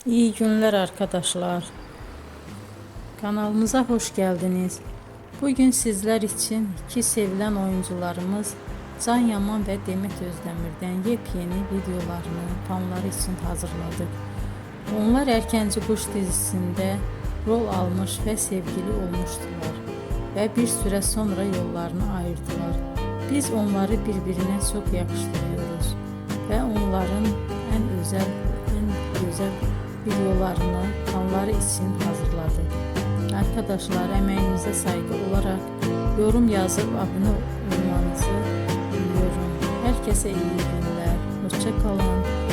İyi günler arkadaşlar. Kanalımıza hoş geldiniz. Bugün sizler için iki sevilen oyuncularımız Can Yaman ve Demet Özdemir'den yepyeni videolarını fanları için hazırladık. Onlar Erkenci Kuş dizisinde rol almış ve sevgili olmuştular ve bir süre sonra yollarını ayırdılar. Biz onları birbirine çok yakıştırıyoruz ve onların en güzel videolarını fanları için hazırladık. Arkadaşlar, emeğinize saygı olarak yorum yazıp abone olmanızı diliyorum. Herkese iyi günler. Hoşça kalın.